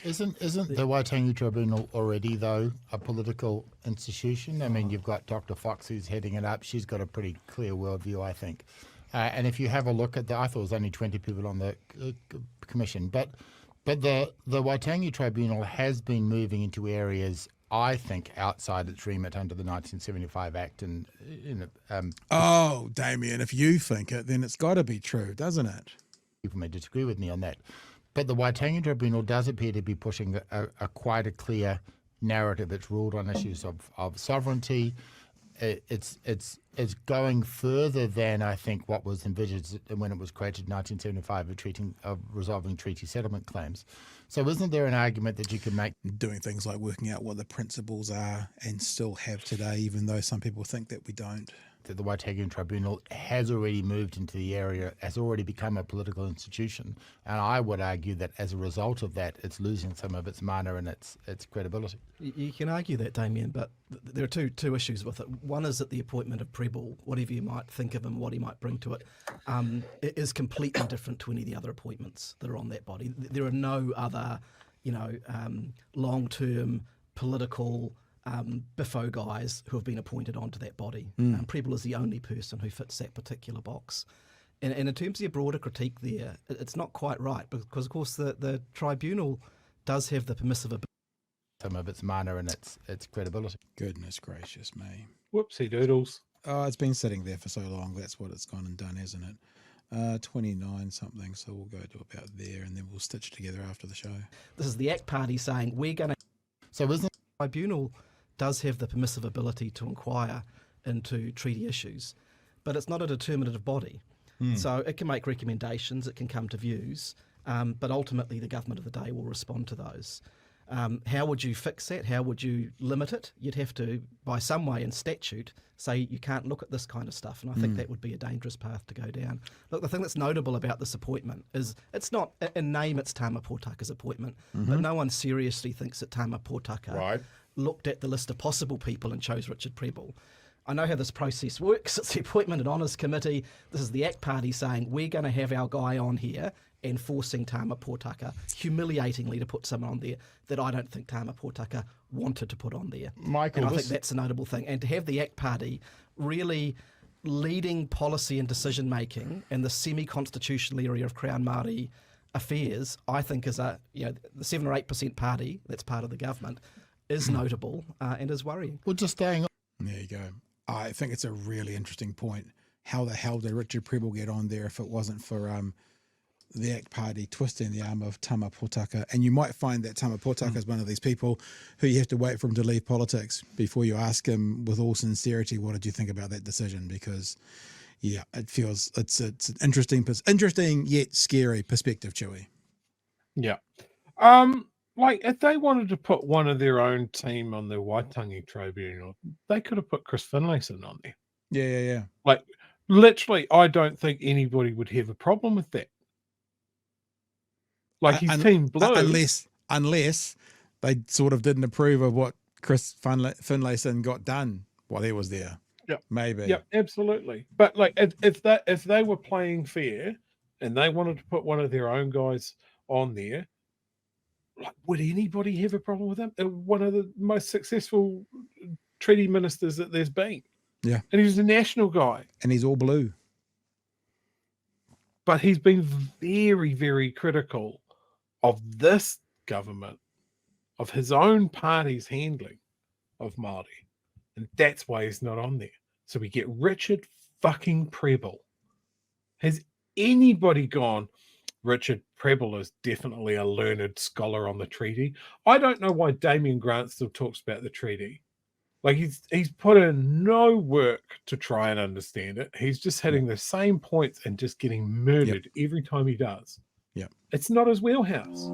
Isn't the Waitangi Tribunal already, though, a political institution? I mean, you've got Dr. Fox who's heading it up. She's got a pretty clear worldview, I think. And if you have a look at I thought it was only 20 people on the commission, but the Waitangi Tribunal has been moving into areas, I think, outside its remit under the 1975 Act. Oh, Damien, if you think it, then it's got to be true, doesn't it? People may disagree with me on that. But the Waitangi Tribunal does appear to be pushing a quite a clear narrative. It's ruled on issues of sovereignty. It's going further than, I think, what was envisaged when it was created in 1975 of resolving treaty settlement claims. So isn't there an argument that you can make? Doing things like working out what the principles are and still have today, even though some people think that we don't. That the Waitangi Tribunal has already moved into the area, has already become a political institution. And I would argue that as a result of that, it's losing some of its mana and its credibility. You can argue that, Damien, but there are two issues with it. One is that the appointment of Prebble, whatever you might think of him, what he might bring to it, it is completely different to any of the other appointments that are on that body. There are no other, long-term political biffo guys who have been appointed onto that body. Prebble is the only person who fits that particular box. And in terms of your broader critique there, it's not quite right because, of course, the tribunal does have the permissive ability. Some of its mana and its credibility. Goodness gracious me. Whoopsie doodles. Oh, it's been sitting there for so long. That's what it's gone and done, hasn't it? 29 something. So we'll go to about there and then we'll stitch together after the show. This is the ACT Party saying we're going to... So isn't the tribunal does have the permissive ability to inquire into treaty issues, but it's not a determinative body. So it can make recommendations, it can come to views, but ultimately the government of the day will respond to those. How would you fix that? How would you limit it? You'd have to, by some way in statute, say you can't look at this kind of stuff, and I think that would be a dangerous path to go down. Look, the thing that's notable about this appointment is it's not, in name it's Tama Potaka's appointment, but no one seriously thinks that Tama Potaka looked at the list of possible people and chose Richard Prebble. I know how this process works. It's the Appointment and Honours Committee. This is the ACT Party saying we're going to have our guy on here and forcing Tama Potaka humiliatingly to put someone on there that I don't think Tama Potaka wanted to put on there. Michael, and I think that's a notable thing. And to have the ACT Party really leading policy and decision making in the semi-constitutional area of Crown Māori affairs, I think is the 7 or 8% party that's part of the government is notable and is worrying. Well, just staying on. There you go. I think it's a really interesting point. How the hell did Richard Prebble get on there if it wasn't for the ACT Party twisting the arm of Tama Potaka? And you might find that Tama Potaka is one of these people who you have to wait for him to leave politics before you ask him with all sincerity, what did you think about that decision? Because, yeah, it feels it's an interesting yet scary perspective, Chewy. Yeah. Like, if they wanted to put one of their own team on the Waitangi Tribunal, they could have put Chris Finlayson on there. Yeah. Like, literally, I don't think anybody would have a problem with that. Like, his team blew. Unless they sort of didn't approve of what Chris Finlayson got done while he was there. Yeah. Maybe. Yeah, absolutely. But, like, if they were playing fair and they wanted to put one of their own guys on there, like, would anybody have a problem with him? One of the most successful treaty ministers that there's been. Yeah. And he's a national guy. And he's all blue. But he's been very, very critical of this government, of his own party's handling of Māori. And that's why he's not on there. So we get Richard fucking Prebble. Has anybody gone, Richard Prebble is definitely a learned scholar on the treaty? I don't know why Damien Grant still talks about the treaty. Like, he's put in no work to try and understand it. He's just hitting the same points and just getting murdered every time he does. Yeah. It's not his wheelhouse.